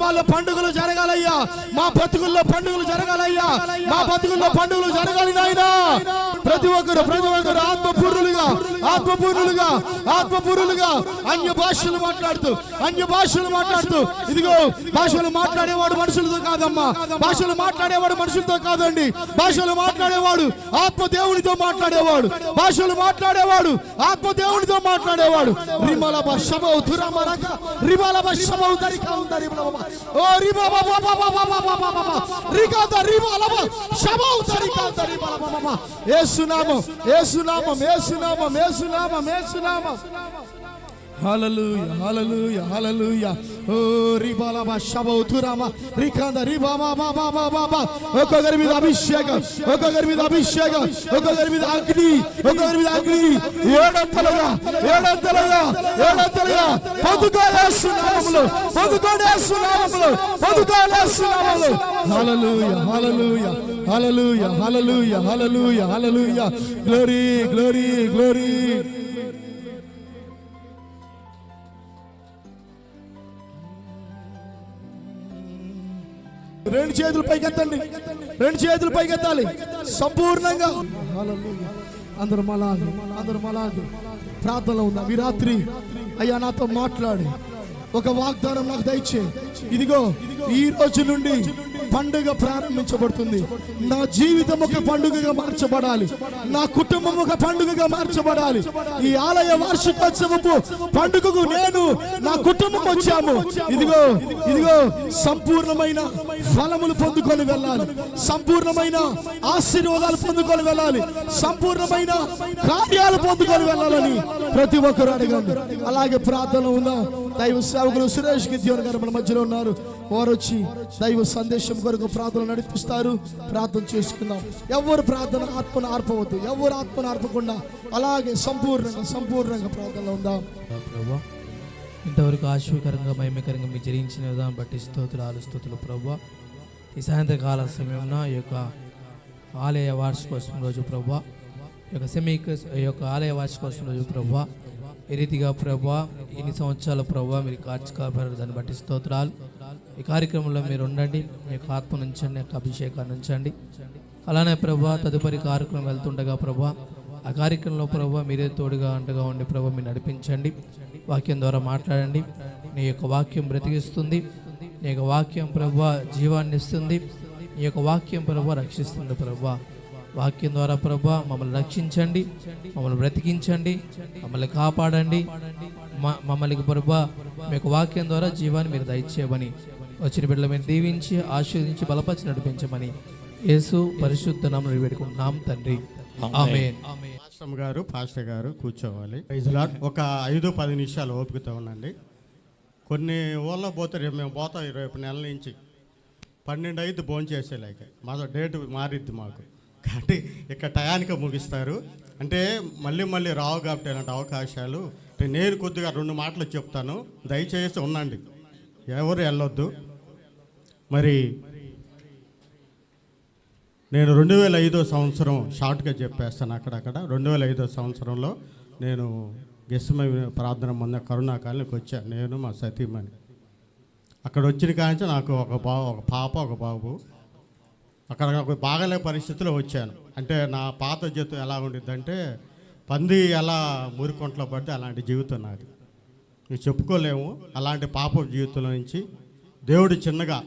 కుటుంబాల్లో పండుగలు జరగాలయ్యా, మా బతుకుల్లో పండుగలు జరగాలయ్యా, మా బతుకుల్లో పండుగలు జరగాలి నాయనా. ప్రతి ఒక్కరు ఆత్మపూర్ణులుగా అన్య భాషలు మాట్లాడుతూ ఇదిగో భాషలు మాట్లాడేవాడు మనుషులతో కాదమ్మా, భాషలు మాట్లాడేవాడు మనుషులతో కాదండి, భాషలు మాట్లాడేవాడు ఆత్మదేవునితో మాట్లాడేవాడు, భాషలు మాట్లాడేవాడు ఆత్మదేవునితో మాట్లాడేవాడు. రిమల భాషమౌ తురమరక రిమల భాషమౌ దరికాందరి ఓ రిబా బాబా రికాద రిమల భాషమౌ దరికాందరి బాబా. యేసునామం యేసునామం యేసునామం యేసునామం యేసునామం. హల్లెలూయా హల్లెలూయా హల్లెలూయా. ఓ రిబాల భాషమౌ తురమ రికాంద రిబా బాబా బాబా. ఒక్కొక్కరి మీద అభిషేకం, ఒక్కొక్కరి మీద అభిషేకం, ఒక్కొక్కరి మీద అగ్ని, ఒక్కొక్కరి మీద అగ్ని. ఏడంతలుగా పొందుకోలేస్తున్నాములు. Hallelujah hallelujah hallelujah hallelujah hallelujah hallelujah. Glory glory glory. రెండు చేతులు పైకెత్తండి, రెండు చేతులు పైకెత్తాలి సంపూర్ణంగా. అందరూ మలాగు ప్రార్థనలో ఉందా? ఈ రాత్రి అయ్యా నాతో మాట్లాడి ఒక వాగ్దానం నాకు దయచే. ఇదిగో ఈ రోజు నుండి పండుగ ప్రారంభించబడుతుంది. నా జీవితం ఒక పండుగగా మార్చబడాలి, నా కుటుంబం ఒక పండుగగా మార్చబడాలి. ఈ ఆలయ వార్షికోత్సవపు పండుగకు నేను నా కుటుంబం వచ్చాము. ఇదిగో సంపూర్ణమైన ఫలములు పొందుకొని వెళ్ళాలి, సంపూర్ణమైన ఆశీర్వాదాలు పొందుకొని వెళ్ళాలి, సంపూర్ణమైన కార్యాలు పొందుకొని వెళ్ళాలని ప్రతి ఒక్కరు అడగండి. అలాగే ప్రార్థన ఉందా? దైవ సేవకులు సురేష్ గిద్యోన్ గారు మన మధ్యలో ఉన్నారు. వారు వచ్చి దైవ సందేశం కొరకు ప్రార్థన నడిపిస్తారు. ప్రార్థన చేసుకుందాం. ఎవరు ప్రార్థన ఆత్మను ఆర్పవద్దు, ఎవరు ఆత్మను ఆర్పకుండా అలాగే సంపూర్ణంగా ప్రార్థనలో ఉందాం. ప్రభువా, ఇంతవరకు ఆశీర్వకరంగా మహిమకరంగా మీరు జరిగించిన విధానం బట్టి స్తోత్రులు ప్రభువా. ఈ సాయంత్రకాల సమయంలో ఈ యొక్క ఆలయ వార్షికోత్సవం రోజు ప్రభువా, ఈ యొక్క ఆలయ వార్షికోత్సవం రోజు ప్రభువా, ఈ రీతిగా ప్రభువా ఎన్ని సంవత్సరాల ప్రభువా మీరు కార్యక్రమాలు దాన్ని బట్టి స్తోత్రాలు. ఈ కార్యక్రమంలో మీరు ఉండండి, మీ యొక్క ఆత్మ నుంచండి, యొక్క అభిషేకాన్ని ఉంచండి. అలానే ప్రభువా తదుపరి కార్యక్రమం వెళ్తుండగా ప్రభువా ఆ కార్యక్రమంలో ప్రభువా మీరే తోడుగా అండగా ఉండి ప్రభువా మీరు నడిపించండి. వాక్యం ద్వారా మాట్లాడండి. నీ యొక్క వాక్యం బ్రతికిస్తుంది, నీ యొక్క వాక్యం ప్రభువా జీవాన్ని ఇస్తుంది, నీ యొక్క వాక్యం ప్రభువా రక్షిస్తుంది. ప్రభువా వాక్యం ద్వారా ప్రభువా మమ్మల్ని రక్షించండి, మమ్మల్ని బ్రతికించండి, మమ్మల్ని కాపాడండి. మమ్మల్ని ప్రభువా మీ యొక్క వాక్యం ద్వారా జీవాన్ని మీరు దయచేయమని, వచ్చిన బిడ్డలు మీరు దీవించి ఆశీర్వదించి బలపరిచి నడిపించమని యేసు పరిశుద్ధ నామమున వేడుకుంటున్నాం తండ్రి, ఆమేన్. పాస్టర్ గారు కూర్చోవాలి. ఒక 5-10 నిమిషాలు ఓపికతో ఉండండి. కొన్ని ఊళ్ళో పోతే రేపు మేము పోతాం. రేపు నెల నుంచి 12 అయితే భోజనం చేసేలాక మా డేట్ మారిద్ది మాకు, కాబట్టి ఇక్కడ టయానికి ముగిస్తారు. అంటే మళ్ళీ రావు కాబట్టి ఇలాంటి అవకాశాలు. నేను కొద్దిగా 2 మాటలు చెప్తాను, దయచేసి ఉండండి, ఎవరు వెళ్ళొద్దు. మరి నేను 2005 సంవత్సరం షార్ట్గా చెప్పేస్తాను. అక్కడక్కడ 2005 సంవత్సరంలో నేను గెస్మ ప్రార్థన మొన్న కరుణాకాలనికి వచ్చాను, నేను మా సతీమణి. అక్కడ వచ్చిన కాంచి నాకు ఒక పాప ఒక బాబు. అక్కడ ఒక బాగాలే పరిస్థితిలో వచ్చాను. అంటే నా పాత జీవితం ఎలా ఉండిద్దంటే పంది ఎలా మురికొంట్లో పడితే అలాంటి జీవితం నాది, మేము చెప్పుకోలేము. అలాంటి పాప జీవితంలో నుంచి దేవుడు చిన్నగా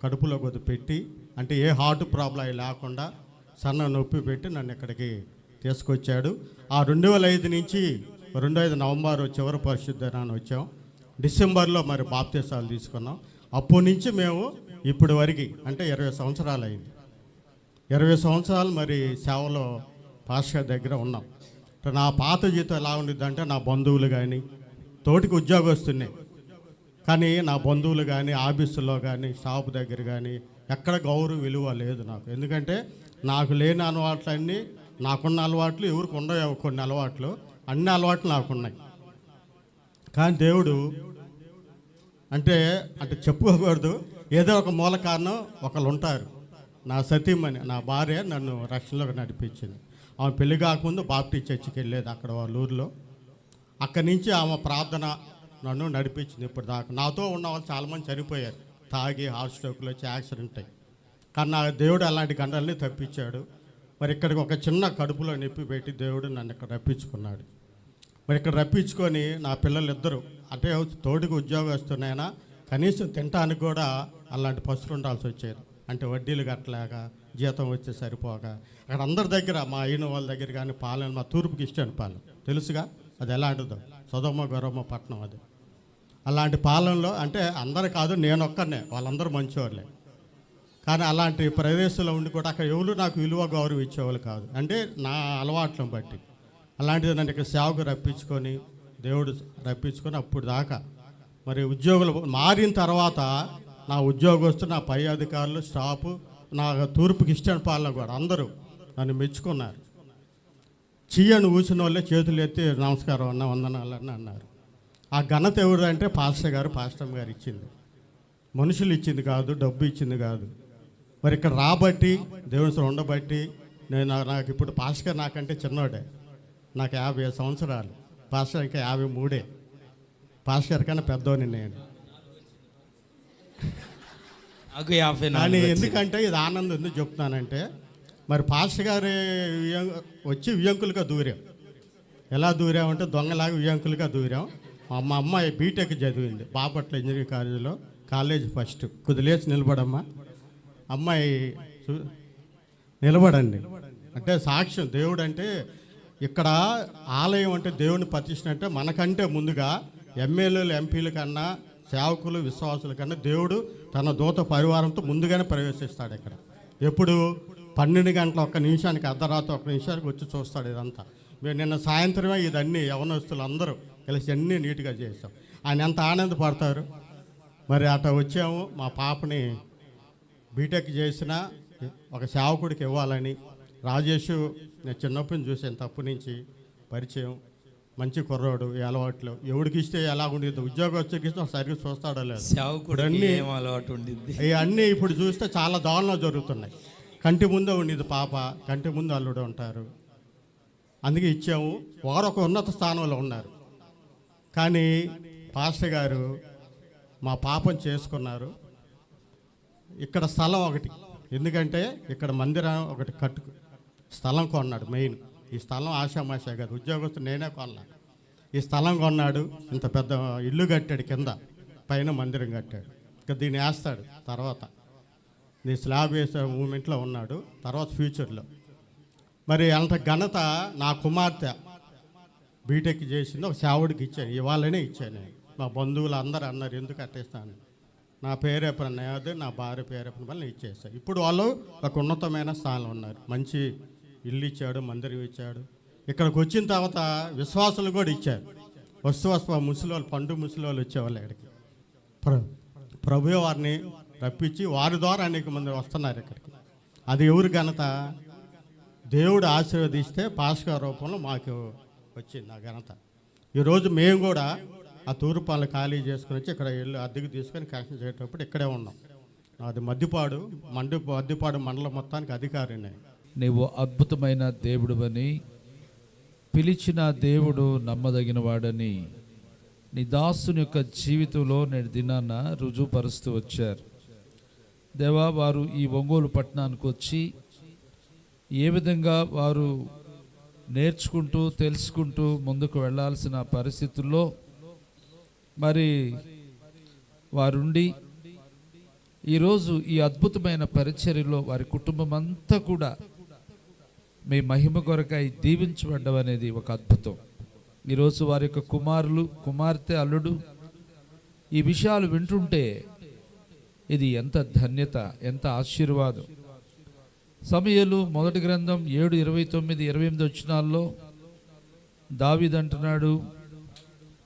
కడుపులో కొద్ది పెట్టి, అంటే ఏ హార్ట్ ప్రాబ్లం లేకుండా సన్న నొప్పి పెట్టి నన్ను ఇక్కడికి తీసుకొచ్చాడు. ఆ 2005 నుంచి 2005 నవంబర్ చివరి పరిశుద్ధనాన్ని వచ్చాం. డిసెంబర్లో మరి బాప్తీసాలు తీసుకున్నాం. అప్పటి నుంచి మేము ఇప్పటి వరకు అంటే 20 సంవత్సరాలు అయింది. 20 సంవత్సరాలు మరి సేవలో పాస్టర్ దగ్గర ఉన్నాం. నా పాత జీవితం ఎలా ఉండిద్దంటే నా బంధువులు కానీ తోటికి ఉద్యోగస్తున్నే, కానీ నా బంధువులు కానీ ఆఫీసుల్లో కానీ షాపు దగ్గర కానీ ఎక్కడ గౌరవ విలువ లేదు నాకు. ఎందుకంటే నాకు లేని అలవాట్లన్నీ, నాకున్న అలవాట్లు ఎవరికి ఉండవు. కొన్ని అలవాట్లు, అన్ని అలవాట్లు నాకున్నాయి. కానీ దేవుడు అంటే చెప్పుకోకూడదు, ఏదో ఒక మూల కారణం ఒకళ్ళు ఉంటారు. నా సతీమణి, నా భార్య నన్ను రక్షణలోకి నడిపించింది. ఆమె పెళ్లి కాకముందు బాప్టిస్ట్ చర్చికి వెళ్ళేది అక్కడ వాళ్ళ ఊరిలో. అక్కడి నుంచి ఆమె ప్రార్థన నన్ను నడిపించింది ఇప్పుడు దాకా. నాతో ఉన్న వాళ్ళు చాలామంది చనిపోయారు, తాగి హార్ట్ స్ట్రోక్లో వచ్చి యాక్సిడెంట్ అయ్యి. కానీ నా దేవుడు అలాంటి గంటల్ని తప్పించాడు. మరి ఇక్కడికి ఒక చిన్న కడుపులో నొప్పి పెట్టి దేవుడు నన్ను ఇక్కడ రప్పించుకున్నాడు. మరి ఇక్కడ రప్పించుకొని నా పిల్లలు ఇద్దరు అంటే తోటికి ఉద్యోగస్తున్నైనా కనీసం తినడానికి కూడా అలాంటి పసులు ఉండాల్సి వచ్చేది. అంటే వడ్డీలు కట్టలేక జీతం వచ్చే సరిపోక అక్కడ అందరి దగ్గర మా అయిన వాళ్ళ దగ్గర కానీ పాలెం, మా తూర్పుకి ఇష్టం పాలెం తెలుసుగా, అది ఎలాంటిదో సొదమ గొరమ పట్టణం అది. అలాంటి పాలెంలో అంటే అందరు కాదు, నేను ఒక్కనే, వాళ్ళందరూ మంచివాళ్ళే. కానీ అలాంటి ప్రదేశంలో ఉండి కూడా అక్కడ ఎవరు నాకు విలువ గౌరవం ఇచ్చేవాళ్ళు కాదు. అంటే నా అలవాట్లను బట్టి అలాంటిది నన్ను ఇక్కడ సేవకు రప్పించుకొని దేవుడు రప్పించుకొని అప్పుడు దాకా మరి ఉద్యోగులు మారిన తర్వాత నా ఉద్యోగస్తులు, నా పై అధికారులు, స్టాఫ్, నా తూర్పుకి ఇష్టం పాలన కూడా అందరూ నన్ను మెచ్చుకున్నారు. చెయ్యను ఊసిన వాళ్ళే చేతులు ఎత్తి నమస్కారం అన్న వందనాలని అన్నారు. ఆ ఘనత ఎవరిదంటే పాస్టర్ గారు ఇచ్చింది, మనుషులు ఇచ్చింది కాదు, డబ్బు ఇచ్చింది కాదు. మరి ఇక్కడ రాబట్టి దేవుని ఉండబట్టి నాకు ఇప్పుడు పాస్టర్ గారు నాకంటే చిన్నోడే, నాకు 50 సంవత్సరాలు, పాస్టర్ ఇంకా 53. పాస్టర్ గారి కన్నా పెద్దోని నేను. కానీ ఎందుకంటే ఇది ఆనందం ఎందుకు చెప్తున్నానంటే, మరి పాస్టర్ గారు వచ్చి వియంకులుగా దూరాం. ఎలా దూరామంటే దొంగలాగా వియంకులుగా దూరాం. మా అమ్మాయి బీటెక్ చదివింది బాపట్ల ఇంజనీరింగ్ కాలేజ్ ఫస్ట్. కుదిలేసి నిలబడమ్మా అమ్మాయి, నిలబడండి. అంటే సాక్ష్యం దేవుడు అంటే ఇక్కడ ఆలయం అంటే దేవుని ప్రతిష్ఠ అంటే మనకంటే ముందుగా ఎమ్మెల్యేలు, ఎంపీల కన్నా, సేవకులు, విశ్వాసుల కన్నా దేవుడు తన దూత పరివారంతో ముందుగానే ప్రవేశిస్తాడు. ఇక్కడ ఎప్పుడు 12 గంటల 1 నిమిషానికి, అర్ధరాత్రి 1 నిమిషానికి వచ్చి చూస్తాడు. ఇదంతా మేము నిన్న సాయంత్రమే ఇదన్నీ యవనస్తులు అందరూ కలిసి అన్నీ నీట్గా చేస్తాం. ఆయన ఎంత ఆనందపడతారు. మరి అట్లా వచ్చాము. మా పాపని బీటెక్ చేసిన ఒక సేవకుడికి ఇవ్వాలని, రాజేష్ నేను చిన్నప్పటి నుంచి చూసాను, తప్పు నుంచి పరిచయం, మంచి కుర్రాడు, ఈ అలవాట్లు ఎవడికి ఇస్తే ఎలా ఉండేది, ఉద్యోగస్తుడికి ఇస్తే సరిగ్గా చూస్తాడో లేదు. ఇవన్నీ ఇప్పుడు చూస్తే చాలా దారుణాలు జరుగుతున్నాయి. కంటి ముందే ఉండేది పాప, కంటి ముందు అల్లుడు ఉంటారు, అందుకే ఇచ్చాము. వారు ఒక ఉన్నత స్థానంలో ఉన్నారు. కానీ పాస్టర్ గారు మా పాపను చేసుకున్నారు. ఇక్కడ స్థలం ఒకటి, ఎందుకంటే ఇక్కడ మందిరం ఒకటి స్థలం కొన్నాడు. మెయిన్ ఈ స్థలం ఆషామాషా కాదు, ఉద్యోగస్తుడు నేనే కొన్నాను. ఈ స్థలం కొన్నాడు, ఇంత పెద్ద ఇల్లు కట్టాడు, కింద పైన మందిరం కట్టాడు. ఇంకా దీన్ని వేస్తాడు తర్వాత, నీ స్లాబ్ వేసే మూమెంట్లో ఉన్నాడు తర్వాత ఫ్యూచర్లో. మరి అంత ఘనత నా కుమార్తె బీటెక్ చేసింది, ఒక సేవడికి ఇచ్చాను, ఇవాళనే ఇచ్చాను నేను. మా బంధువులు అందరూ అన్నారు ఎందుకు కట్టేస్తాను, నా పేరేపన నా భార్య పేరేపన వల్ల ఇచ్చేస్తాను. ఇప్పుడు వాళ్ళు ఒక ఉన్నతమైన స్థానంలో ఉన్నారు. మంచి ఇల్లు ఇచ్చాడు, మందిరం ఇచ్చాడు. ఇక్కడికి వచ్చిన తర్వాత విశ్వాసులు కూడా ఇచ్చారు. వస్తు ముసలి వాళ్ళు, పండు ముసలి వాళ్ళు వచ్చేవాళ్ళు ఇక్కడికి. ప్రభు వారిని రప్పించి వారి ద్వారా అనేక మంది వస్తున్నారు ఇక్కడికి. అది ఎవరి ఘనత? దేవుడు ఆశీర్వదిస్తే పాస్కా రూపంలో మాకు వచ్చింది ఆ ఘనత. ఈరోజు మేము కూడా ఆ తూర్పాలను ఖాళీ చేసుకుని వచ్చి ఇక్కడ ఇల్లు అద్దెకు తీసుకొని కనెక్షన్ చేసేటప్పుడు ఇక్కడే ఉన్నాం. అది మద్దిపాడు మండలం మొత్తానికి అధికారిని. నీవు అద్భుతమైన దేవుడువని, పిలిచిన దేవుడు నమ్మదగిన వాడని నీ దాసుని యొక్క జీవితంలో నేటి దినాన రుజువుపరుస్తూ వచ్చారు. దేవా, వారు ఈ ఒంగోలు పట్టణానికి వచ్చి ఏ విధంగా వారు నేర్చుకుంటూ తెలుసుకుంటూ ముందుకు వెళ్ళాల్సిన పరిస్థితుల్లో మరి వారుండి ఈరోజు ఈ అద్భుతమైన పరిచర్యలో వారి కుటుంబం అంతా కూడా మీ మహిమ కొరకై దీవించబడ్డం అనేది ఒక అద్భుతం. ఈరోజు వారి యొక్క కుమారులు, కుమార్తె, అల్లుడు ఈ విషయాలు వింటుంటే ఇది ఎంత ధన్యత, ఎంత ఆశీర్వాదం. సమూయేలు మొదటి గ్రంథం 7:29-28 వచనాల్లో దావీదు అంటున్నాడు,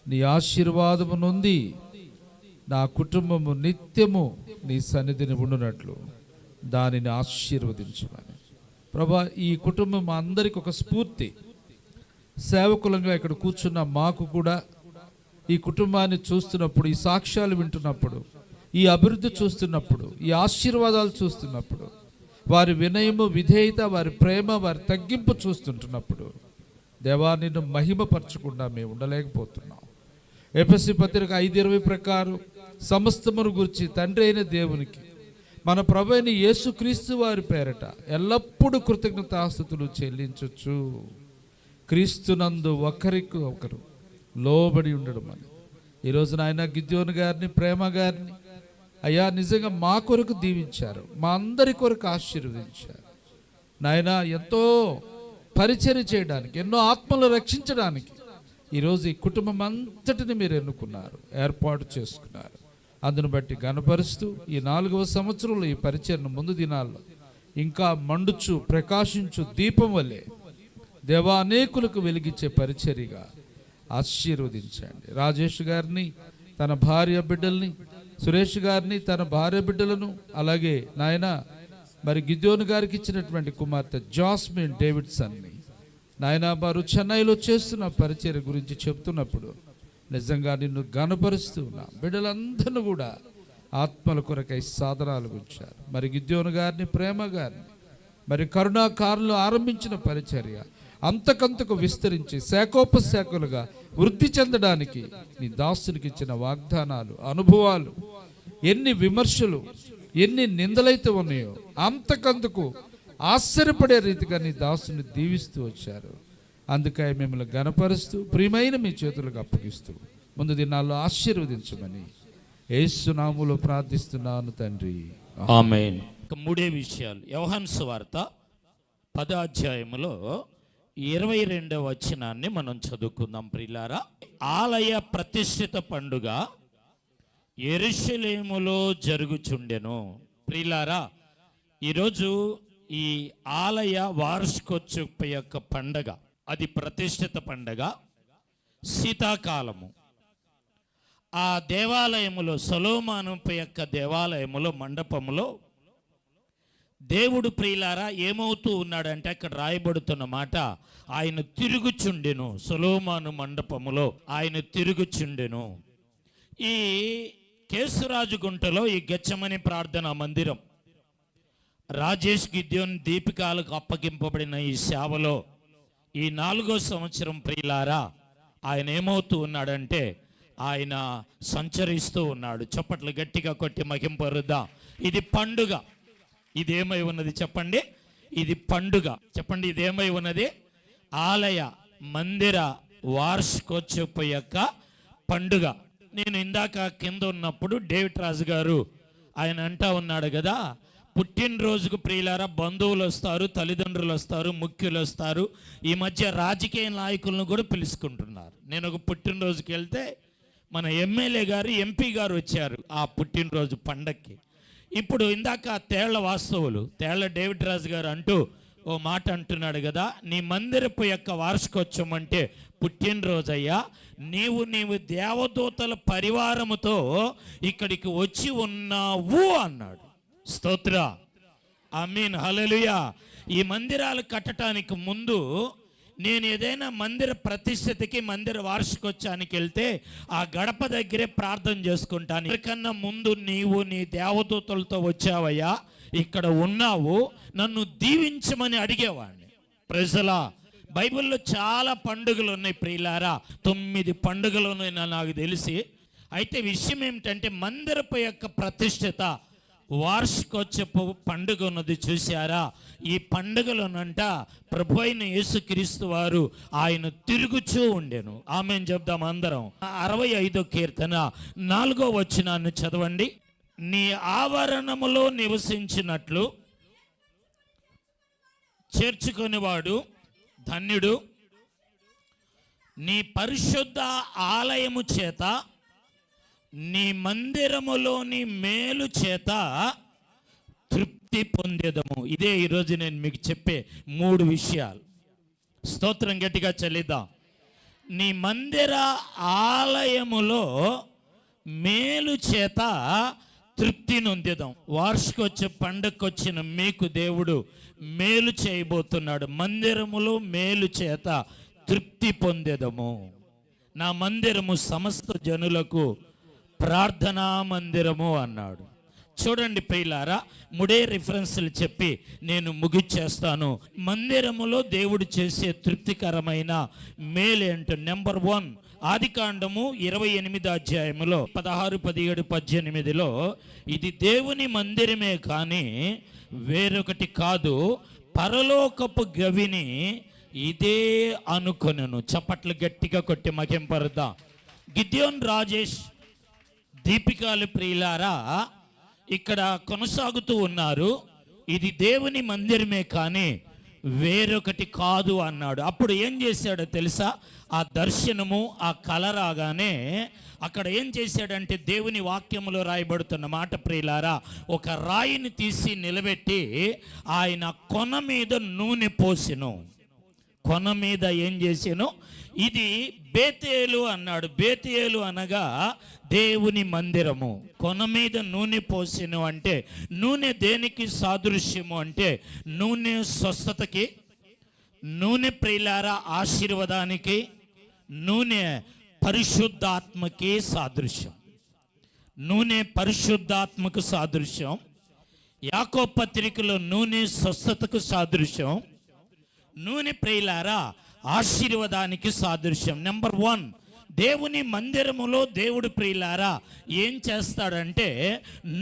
నీ ఆశీర్వాదము నుండి నా కుటుంబము నిత్యము నీ సన్నిధిని ఉండునట్లు దానిని ఆశీర్వదించమని. ప్రభా, ఈ కుటుంబం అందరికి ఒక స్ఫూర్తి. సేవకులంగా ఇక్కడ కూర్చున్న మాకు కూడా ఈ కుటుంబాన్ని చూస్తున్నప్పుడు, ఈ సాక్ష్యాలు వింటున్నప్పుడు, ఈ అభివృద్ధి చూస్తున్నప్పుడు, ఈ ఆశీర్వాదాలు చూస్తున్నప్పుడు, వారి వినయము, విధేయత, వారి ప్రేమ, వారి తగ్గింపు చూస్తుంటున్నప్పుడు దేవా, నిన్ను మహిమపరచకుండా మేము ఉండలేకపోతున్నాం. ఎఫెసీ పత్రిక 5:20 ప్రకారం సమస్తమును గురించి తండ్రి అయిన దేవునికి మన ప్రభు అయిన యేసుక్రీస్తు వారి పేరట ఎల్లప్పుడూ కృతజ్ఞతాస్తుతులు చెల్లించొచ్చు. క్రీస్తునందు ఒకరికి ఒకరు లోబడి ఉండడం అని. ఈరోజు నాయన గిద్యోను గారిని, ప్రేమ గారిని అయ్యా నిజంగా మా కొరకు దీవించారు, మా అందరి కొరకు ఆశీర్వదించారు నాయన. ఎంతో పరిచర్య చేయడానికి, ఎన్నో ఆత్మలు రక్షించడానికి ఈరోజు ఈ కుటుంబం అంతటిని మీరు ఎన్నుకున్నారు, ఏర్పాటు చేసుకున్నారు. అందును బట్టి గణపరుస్తూ ఈ 4వ సంవత్సరంలో ఈ పరిచర్ను ముందు దినాల్లో ఇంకా మండుచు ప్రకాశించు దీపం వల్లే దేవా అనేకులకు వెలిగించే పరిచర్యగా ఆశీర్వదించండి. రాజేష్ గారిని, తన భార్య బిడ్డల్ని, సురేష్ గారిని, తన భార్య బిడ్డలను, అలాగే నాయన మరి గిద్యోను గారికి ఇచ్చినటువంటి కుమార్తె జాస్మిన్ డేవిడ్సన్ని నాయన వారు చెన్నైలో చేస్తున్న పరిచర్య గురించి చెప్తున్నప్పుడు నిజంగా నిన్ను గణపరుస్తూ ఉన్నా. బిడ్డలందరినీ కూడా ఆత్మల కొరకై సాధనాలు ఉంచారు. మరి గిద్యోను గారిని, ప్రేమ గారిని, మరి కరుణాకారులు ఆరంభించిన పరిచర్య అంతకంతకు విస్తరించి శాఖోపశాఖలుగా వృద్ధి చెందడానికి నీ దాసునికి ఇచ్చిన వాగ్దానాలు, అనుభవాలు, ఎన్ని విమర్శలు, ఎన్ని నిందలైతే ఉన్నాయో అంతకంతకు ఆశ్చర్యపడే రీతిగా నీ దాసుని దీవిస్తూ వచ్చారు. అందుకై మిమ్మల్ని గణపరుస్తూ ప్రియమైన మీ చేతులకు అప్పగిస్తూ ముందు దినాల్లో ఆశీర్వదించమని యేసు నామములో ప్రార్థిస్తున్నాను తండ్రి, ఆమేన్. మూడే విషయాలు. యోహాను సువార్త 10వ అధ్యాయములో 22వ వచనాన్ని మనం చదువుకుందాం ప్రియులారా. ఆలయ ప్రతిష్ఠిత పండుగ యెరూషలేములో జరుగుచుండెను. ప్రియులారా, ఈరోజు ఈ ఆలయ వార్షికోత్సవ యొక్క పండగ, అది ప్రతిష్ఠిత పండగ, శీతాకాలము. ఆ దేవాలయములో, సొలొమోను యొక్క దేవాలయములో, మండపములో దేవుడు ప్రియులారా ఏమవుతూ ఉన్నాడంటే అక్కడ రాయబడుతున్న మాట, ఆయన తిరుగుచుండెను. సొలొమోను మండపములో ఆయన తిరుగుచుండెను. ఈ కేసురాజు గుంటలో ఈ గెత్సెమనే ప్రార్థనా మందిరం, రాజేష్ గిద్యోన్ దీపికాలకు అప్పగింపబడిన ఈ సేవలో ఈ 4వ సంవత్సరం ప్రియులారా ఆయన ఏమవుతూ ఉన్నాడంటే ఆయన సంచరిస్తూ ఉన్నాడు. చప్పట్లు గట్టిగా కొట్టి మహింపరుద్దాం. ఇది పండుగ. ఇదేమై ఉన్నది చెప్పండి? ఇది పండుగ. చెప్పండి, ఇదేమై ఉన్నది? ఆలయ మందిర వార్షికోత్సవ యొక్క పండుగ. నేను ఇందాక కింద ఉన్నప్పుడు డేవిడ్ రాజు గారు ఆయన అంటా ఉన్నాడు కదా, పుట్టినరోజుకు ప్రియులారా బంధువులు వస్తారు, తల్లిదండ్రులు వస్తారు, ముఖ్యులు వస్తారు. ఈ మధ్య రాజకీయ నాయకులను కూడా పిలుచుకుంటున్నారు. నేను ఒక పుట్టినరోజుకి వెళ్తే మన ఎమ్మెల్యే గారు, ఎంపీ గారు వచ్చారు ఆ పుట్టినరోజు పండక్కి. ఇప్పుడు ఇందాక తేళ్ల వాస్తవులు, తేళ్ల డేవిడ్ రాజు గారు అంటూ ఓ మాట అంటున్నాడు కదా, నీ మందిరపు యొక్క వార్షికోత్సవం అంటే పుట్టినరోజయ్యా, నీవు దేవదూతల పరివారముతో ఇక్కడికి వచ్చి ఉన్నావు అన్నాడు. స్తోత్ర, ఆమేన్, హల్లెలూయా. ఈ మందిరాలు కట్టడానికి ముందు నేను ఏదైనా మందిర ప్రతిష్ఠతకి, మందిర వార్షికోత్సవానికి వెళ్తే ఆ గడప దగ్గరే ప్రార్థన చేసుకుంటాను. ఎవరికన్నా ముందు నీవు నీ దేవదూతలతో వచ్చావయ్యా, ఇక్కడ ఉన్నావు, నన్ను దీవించమని అడిగేవాడిని. ప్రజలా, బైబిల్లో చాలా పండుగలు ఉన్నాయి ప్రియులారా, 9 పండుగలు ఉన్నాయి నాకు తెలిసి. అయితే విషయం ఏమిటంటే మందిరపు యొక్క ప్రతిష్ఠత, వార్షికోత్సవ పండుగ ఉన్నది చూశారా? ఈ పండుగలోనంట ప్రభు అయిన యేసుక్రీస్తు వారు ఆయన తిరుగుచూ ఉండెను. ఆమేన్ చెప్దాం అందరం. 65వ కీర్తన 4వ వచనాన్ని చదవండి. నీ ఆవరణములో నివసించినట్లు చేర్చుకొనివాడు ధన్యుడు, నీ పరిశుద్ధ ఆలయము చేత, నీ మందిరములోని మేలు చేత తృప్తి పొందేదము. ఇదే ఈరోజు నేను మీకు చెప్పే 3 విషయాలు. స్తోత్రం గట్టిగా చెల్లిద్దాం. నీ మందిర ఆలయములో మేలు చేత తృప్తి నొందేదాం. వార్షికోత్సవ పండగకొచ్చిన మీకు దేవుడు మేలు చేయబోతున్నాడు. మందిరములో మేలు చేత తృప్తి పొందేదము. నా మందిరము సమస్త జనులకు ప్రార్థనా మందిరము అన్నాడు. చూడండి ప్రియులారా, మూడే రిఫరెన్స్లు చెప్పి నేను ముగిచ్చేస్తాను. మందిరములో దేవుడు చేసే తృప్తికరమైన మేలేంటో. నెంబర్ 1, ఆదికాండము 28 అధ్యాయములో 16, 17, 18లో ఇది దేవుని మందిరమే కానీ వేరొకటి కాదు, పరలోకపు గవిని ఇదే అనుకొనెను. చప్పట్లు గట్టిగా కొట్టి మహింపరుద్దాం. గిద్యోన్, రాజేష్, దీపికాలు ప్రియులారా ఇక్కడ కొనసాగుతూ ఉన్నారు. ఇది దేవుని మందిరమే కానీ వేరొకటి కాదు అన్నాడు. అప్పుడు ఏం చేశాడో తెలుసా? ఆ దర్శనము, ఆ కల రాగానే అక్కడ ఏం చేశాడంటే, దేవుని వాక్యములో రాయబడుతున్న మాట ప్రియులారా, ఒక రాయిని తీసి నిలబెట్టి ఆయన కొన మీద నూనె పోసెను. కొన మీద ఏం చేసాను? ఇది బేతేలు అన్నాడు. బేతేలు అనగా దేవుని మందిరము. కొన మీద నూనె పోసెను అంటే నూనె దేనికి సాదృశ్యము అంటే నూనె స్వస్థతకి, నూనె ప్రియులారా ఆశీర్వాదానికి, నూనె పరిశుద్ధాత్మకి సాదృశ్యం. నూనె పరిశుద్ధాత్మకు సాదృశ్యం. యాకోబు పత్రికలో నూనె స్వస్థతకు సాదృశ్యం. నూనె ప్రియులారా ఆశీర్వాదానికి సాదృశ్యం. నెంబర్ 1, దేవుని మందిరములో దేవుడు ప్రియులారా ఏం చేస్తాడంటే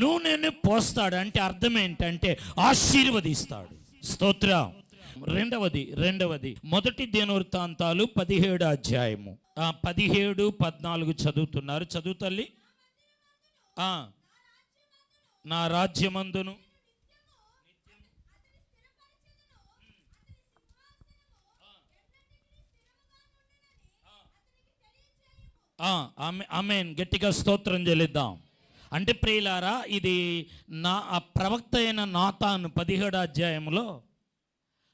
నూనెను పోస్తాడంటే అర్థం ఏంటంటే ఆశీర్వదిస్తాడు. స్తోత్రం. రెండవది మొదటి దినవృత్తాంతాలు 17 అధ్యాయము 17, 14 చదువుతున్నారు. చదువు తల్లి. నా రాజ్యమందును ఆమేన్. గట్టిగా స్తోత్రం చెల్లిద్దాం. అంటే ప్రియులారా ఇది ఆ ప్రవక్త అయిన నాతాను 17 అధ్యాయంలో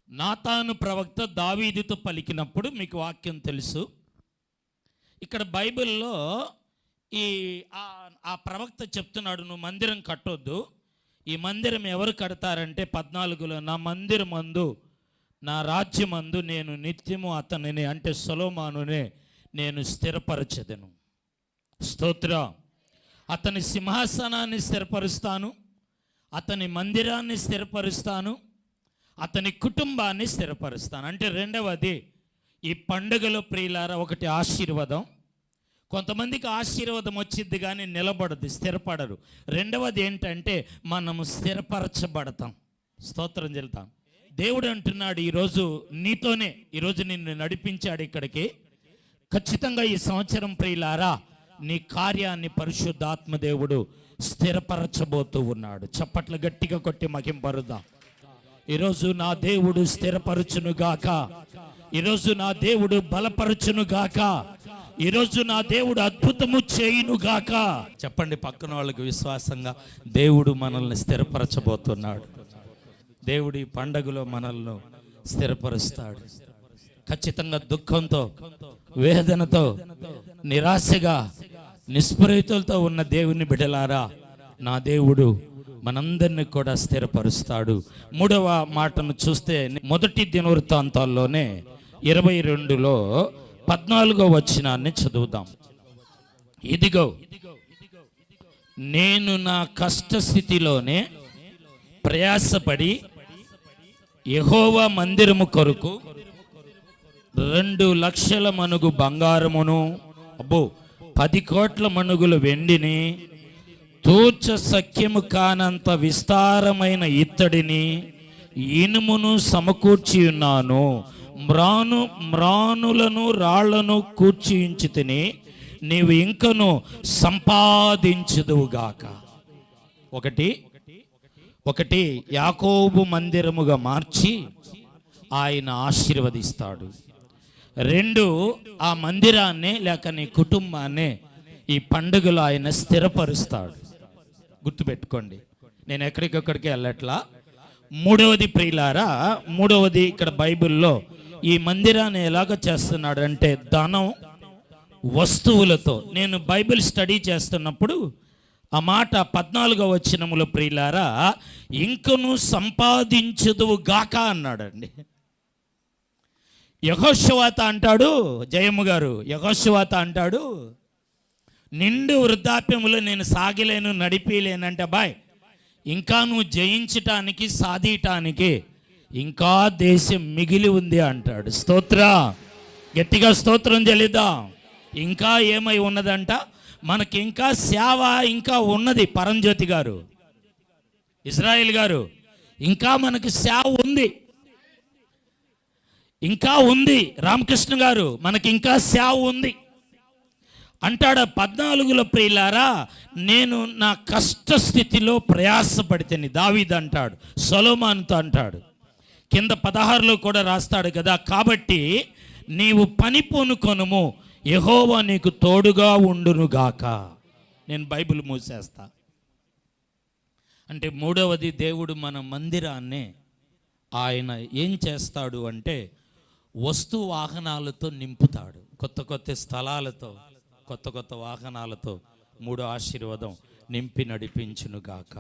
నాతాను ప్రవక్త దావీదుతో పలికినప్పుడు మీకు వాక్యం తెలుసు. ఇక్కడ బైబిల్లో ఆ ప్రవక్త చెప్తున్నాడు, నువ్వు మందిరం కట్టొద్దు. ఈ మందిరం ఎవరు కడతారంటే 14లో, నా మందిరమందు, నా రాజ్యమందు నేను నిత్యము అతనిని అంటే సొలొమోనునే నేను స్థిరపరచెదను. స్తోత్రం. అతని సింహాసనాన్ని స్థిరపరుస్తాను, అతని మందిరాన్ని స్థిరపరుస్తాను, అతని కుటుంబాన్ని స్థిరపరుస్తాను. అంటే రెండవది ఈ పండుగలో ప్రియులారా ఒకటి ఆశీర్వాదం. కొంతమందికి ఆశీర్వాదం వచ్చింది కానీ నిలబడదు, స్థిరపడరు. రెండవది ఏంటంటే మనము స్థిరపరచబడతాం. స్తోత్రం చెల్తాం. దేవుడు అంటున్నాడు ఈరోజు నీతోనే, ఈరోజు నిన్ను నడిపించాడు ఇక్కడికి. ఖచ్చితంగా ఈ సంవత్సరం ప్రియులారా నీ కార్యాన్ని పరిశుద్ధాత్మ దేవుడు స్థిరపరచబోతూ ఉన్నాడు. చప్పట్లు గట్టిగా కొట్టి మహింపరుద్దాం. ఈరోజు నా దేవుడు స్థిరపరచునుగాక, ఈరోజు నా దేవుడు బలపరచునుగాక, ఈరోజు నా దేవుడు అద్భుతము చేయునుగాక. చెప్పండి పక్కన వాళ్ళకి విశ్వాసంగా, దేవుడు మనల్ని స్థిరపరచబోతున్నాడు. దేవుడి పండగలో మనల్ని స్థిరపరుస్తాడు. ఖచ్చితంగా దుఃఖంతో, వేదనతో, నిరాశగా, నిస్పృహితులతో ఉన్న దేవుని బిడ్డలారా నా దేవుడు మనందరినీ కూడా స్థిరపరుస్తాడు. మూడవ మాటను చూస్తే మొదటి దినవృత్తాంతాల్లోనే 22లో 14వ వచనాన్ని చదువుదాం. ఇదిగో నేను నా కష్ట స్థితిలోనే ప్రయాసపడి యెహోవా మందిరము కొరకు 2 లక్షల మణుగు బంగారమును 10 కోట్ల మణుగుల వెండిని తూచ సఖ్యము కానంత విస్తారమైన ఇత్తడిని ఇనుమును సమకూర్చి ఉన్నాను. మ్రానులను రాళ్లను కూర్చించి తిని నీవు ఇంకను సంపాదించుదువుగాక. ఒకటి యాకోబు మందిరముగా మార్చి ఆయన ఆశీర్వదిస్తాడు. 2 ఆ మందిరాన్ని లేక నీ కుటుంబాన్ని ఈ పండుగలో ఆయన స్థిరపరుస్తాడు. గుర్తుపెట్టుకోండి, నేను ఎక్కడికక్కడికి వెళ్ళట్లా. మూడవది ప్రియులారా, మూడవది ఇక్కడ బైబిల్లో ఈ మందిరాన్ని ఎలాగ చేస్తున్నాడు అంటే ధనం, వస్తువులతో. నేను బైబిల్ స్టడీ చేస్తున్నప్పుడు ఆ మాట 14వ వచనములో ప్రియులారా ఇంకను సంపాదించుదువు గాక అన్నాడండి. యెహోషువాత అంటాడు, జయమ్మ గారు, యెహోషువాత అంటాడు, నిండు వృద్ధాప్యములో నేను సాగిలేను, నడిపిలేనంటే బాయ్ ఇంకా నువ్వు జయించటానికి, సాధించటానికి ఇంకా దేశం మిగిలి ఉంది అంటాడు. స్తోత్ర, గట్టిగా స్తోత్రం చెల్లిద్దాం. ఇంకా ఏమై ఉన్నదంట, మనకి ఇంకా సేవ ఇంకా ఉన్నది. పరంజ్యోతి గారు, ఇజ్రాయిల్ గారు, ఇంకా మనకి సేవ ఉంది, ఇంకా ఉంది. రామకృష్ణ గారు, మనకి ఇంకా సేవ ఉంది అంటాడు. 14లో ప్రియులారా, నేను నా కష్ట స్థితిలో ప్రయాసపడితేని దావీదు అంటాడు, సొలొమోనుతో అంటాడు. కింద 16లో కూడా రాస్తాడు కదా, కాబట్టి నీవు పని పూనుకొనుము, యెహోవా నీకు తోడుగా ఉండునుగాక. నేను బైబిల్ మూసేస్తా. అంటే మూడవది, దేవుడు మన మందిరాన్నే ఆయన ఏం చేస్తాడు అంటే వస్తు వాహనాలతో నింపుతాడు. కొత్త కొత్త స్థలాలతో, కొత్త కొత్త వాహనాలతో. 3వ ఆశీర్వాదం, నింపి నడిపించునుగాక.